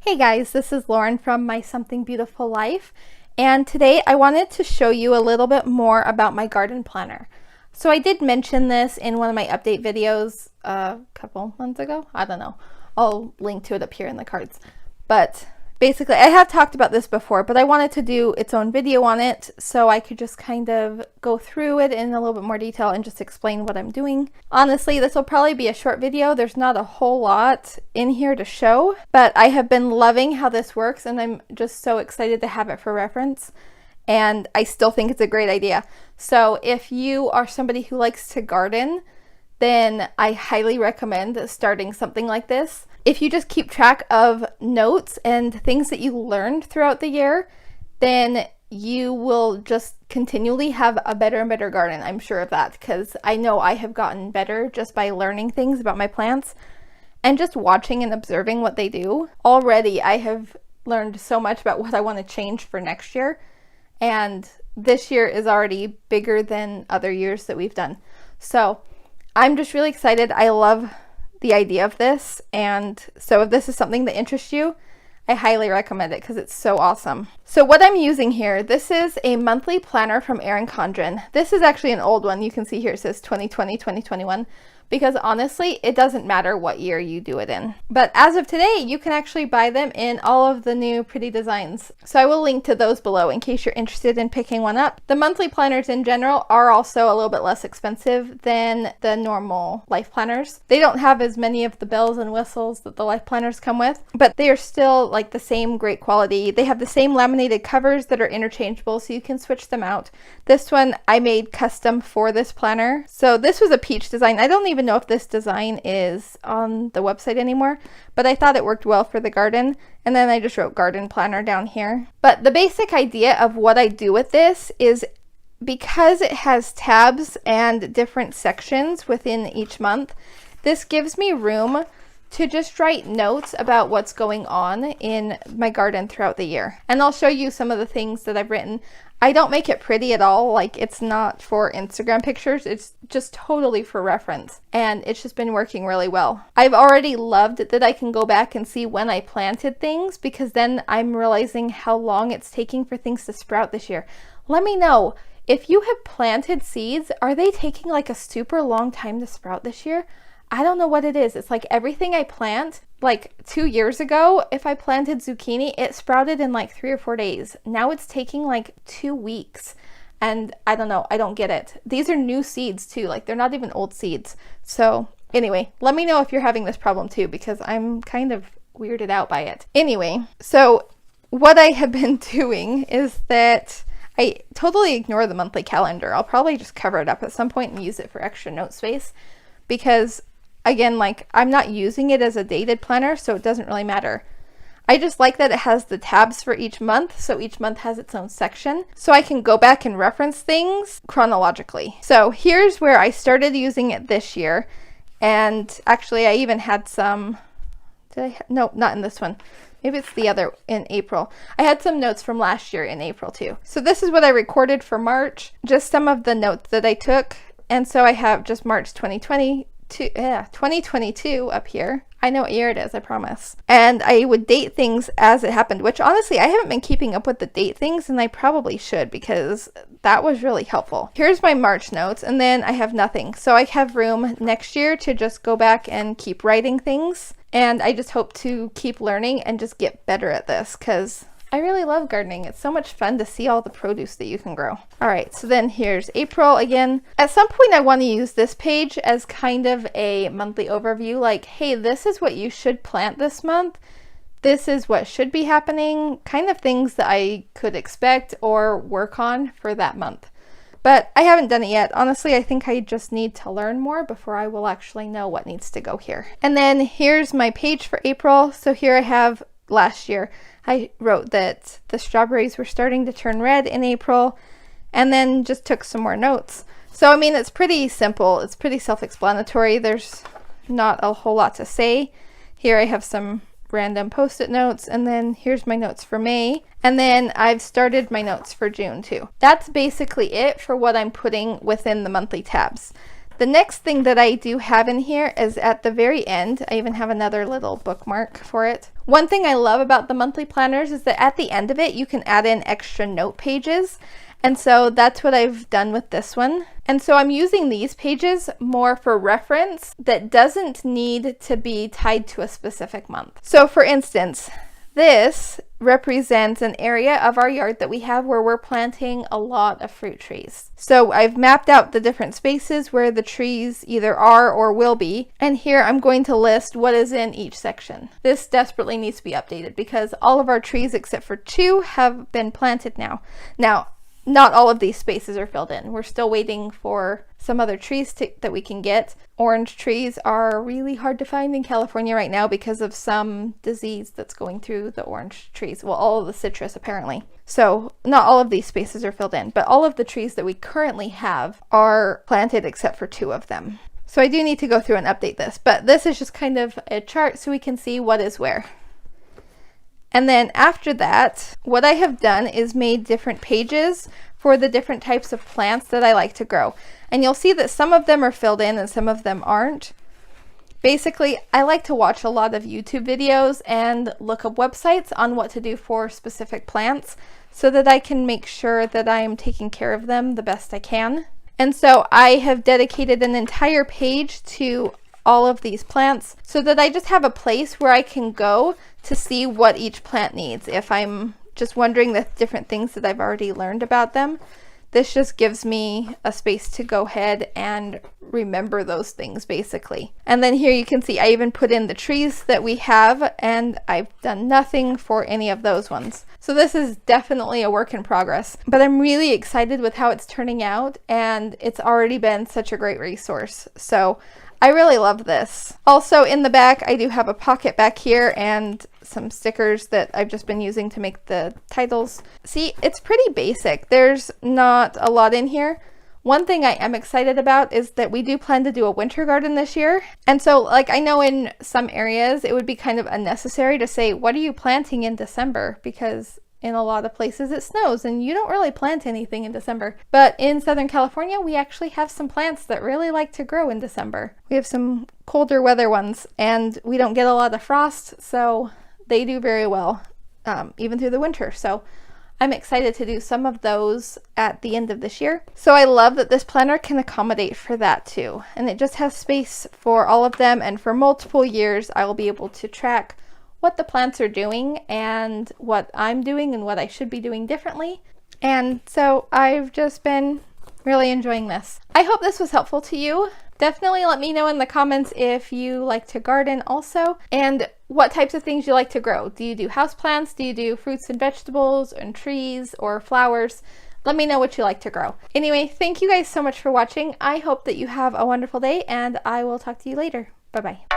Hey guys, this is Lauren from My Something Beautiful Life, and today I wanted to show you a little bit more about my garden planner. So I did mention this in one of my update videos a couple months ago. I don't know. I'll link to it up here in the cards. But basically, I have talked about this before, but I wanted to do its own video on it so I could just kind of go through it in a little bit more detail and just explain what I'm doing. Honestly, this will probably be a short video. There's not a whole lot in here to show, but I have been loving how this works and I'm just so excited to have it for reference. And I still think it's a great idea. So if you are somebody who likes to garden, then I highly recommend starting something like this. If you just keep track of notes and things that you learned throughout the year, then you will just continually have a better and better garden. I'm sure of that, because I know I have gotten better just by learning things about my plants and just watching and observing what they do. Already I have learned so much about what I want to change for next year, and this year is already bigger than other years that we've done. So I'm just really excited. I love the idea of this, and so if this is something that interests you, I highly recommend it because it's so awesome. So what I'm using here, this is a monthly planner from Erin Condren. This is actually an old one. You can see here it says 2020, 2021, because honestly, it doesn't matter what year you do it in. But as of today, you can actually buy them in all of the new pretty designs. So I will link to those below in case you're interested in picking one up. The monthly planners in general are also a little bit less expensive than the normal life planners. They don't have as many of the bells and whistles that the life planners come with, but they are still like the same great quality. They have the same laminated covers that are interchangeable, so you can switch them out. This one I made custom for this planner. So this was a peach design. I don't even know if this design is on the website anymore, but I thought it worked well for the garden, and then I just wrote garden planner down here. But the basic idea of what I do with this is, because it has tabs and different sections within each month, this gives me room to just write notes about what's going on in my garden throughout the year. And I'll show you some of the things that I've written. I don't make it pretty at all. Like, it's not for Instagram pictures. It's just totally for reference. And it's just been working really well. I've already loved that I can go back and see when I planted things, because then I'm realizing how long it's taking for things to sprout this year. Let me know if you have planted seeds, are they taking like a super long time to sprout this year? I don't know what it is. It's like everything I plant, like 2 years ago, if I planted zucchini, it sprouted in like 3 or 4 days. Now it's taking like 2 weeks. And I don't know, I don't get it. These are new seeds too, like they're not even old seeds. So anyway, let me know if you're having this problem too, because I'm kind of weirded out by it. Anyway, so what I have been doing is that I totally ignore the monthly calendar. I'll probably just cover it up at some point and use it for extra note space, because again, like, I'm not using it as a dated planner, so it doesn't really matter. I just like that it has the tabs for each month, so each month has its own section, so I can go back and reference things chronologically. So here's where I started using it this year, and actually I even had some, no, not in this one. Maybe it's the other in April. I had some notes from last year in April too. So this is what I recorded for March, just some of the notes that I took, and so I have just March 2022 up here. I know what year it is, I promise. And I would date things as it happened, which honestly, I haven't been keeping up with the date things, and I probably should, because that was really helpful. Here's my March notes, and then I have nothing. So I have room next year to just go back and keep writing things. And I just hope to keep learning and just get better at this, because I really love gardening. It's so much fun to see all the produce that you can grow. All right, so then here's April again. At some point I want to use this page as kind of a monthly overview, like, hey, this is what you should plant this month. This is what should be happening, kind of things that I could expect or work on for that month. But I haven't done it yet. Honestly, I think I just need to learn more before I will actually know what needs to go here. And then here's my page for April. So here I have last year. I wrote that the strawberries were starting to turn red in April, and then just took some more notes. So I mean, it's pretty simple. It's pretty self-explanatory. There's not a whole lot to say. Here I have some random post-it notes, and then here's my notes for May, and then I've started my notes for June too. That's basically it for what I'm putting within the monthly tabs. The next thing that I do have in here is at the very end. I even have another little bookmark for it. One thing I love about the monthly planners is that at the end of it, you can add in extra note pages. And so that's what I've done with this one. And so I'm using these pages more for reference that doesn't need to be tied to a specific month. So for instance, this represents an area of our yard that we have where we're planting a lot of fruit trees. So I've mapped out the different spaces where the trees either are or will be. And here I'm going to list what is in each section. This desperately needs to be updated because all of our trees except for 2 have been planted now. Now, not all of these spaces are filled in. We're still waiting for some other trees that we can get. Orange trees are really hard to find in California right now because of some disease that's going through the orange trees. Well, all of the citrus apparently. So not all of these spaces are filled in, but all of the trees that we currently have are planted except for 2 of them. So I do need to go through and update this, but this is just kind of a chart so we can see what is where. And then after that, what I have done is made different pages for the different types of plants that I like to grow. And you'll see that some of them are filled in and some of them aren't. Basically, I like to watch a lot of YouTube videos and look up websites on what to do for specific plants so that I can make sure that I'm taking care of them the best I can. And so I have dedicated an entire page to all of these plants so that I just have a place where I can go to see what each plant needs. If I'm just wondering the different things that I've already learned about them, this just gives me a space to go ahead and remember those things basically. And then here you can see I even put in the trees that we have, and I've done nothing for any of those ones. So this is definitely a work in progress, but I'm really excited with how it's turning out, and it's already been such a great resource. So I really love this. Also in the back, I do have a pocket back here and some stickers that I've just been using to make the titles. See, it's pretty basic. There's not a lot in here. One thing I am excited about is that we do plan to do a winter garden this year. And so, like, I know in some areas it would be kind of unnecessary to say, what are you planting in December? Because in a lot of places it snows and you don't really plant anything in December. But in Southern California, we actually have some plants that really like to grow in December. We have some colder weather ones and we don't get a lot of frost, so they do very well even through the winter. So I'm excited to do some of those at the end of this year. So I love that this planner can accommodate for that too. And it just has space for all of them, and for multiple years I will be able to track what the plants are doing and what I'm doing and what I should be doing differently. And so I've just been really enjoying this. I hope this was helpful to you. Definitely let me know in the comments if you like to garden also, and what types of things you like to grow. Do you do houseplants? Do you do fruits and vegetables and trees or flowers? Let me know what you like to grow. Anyway, thank you guys so much for watching. I hope that you have a wonderful day, and I will talk to you later. Bye-bye.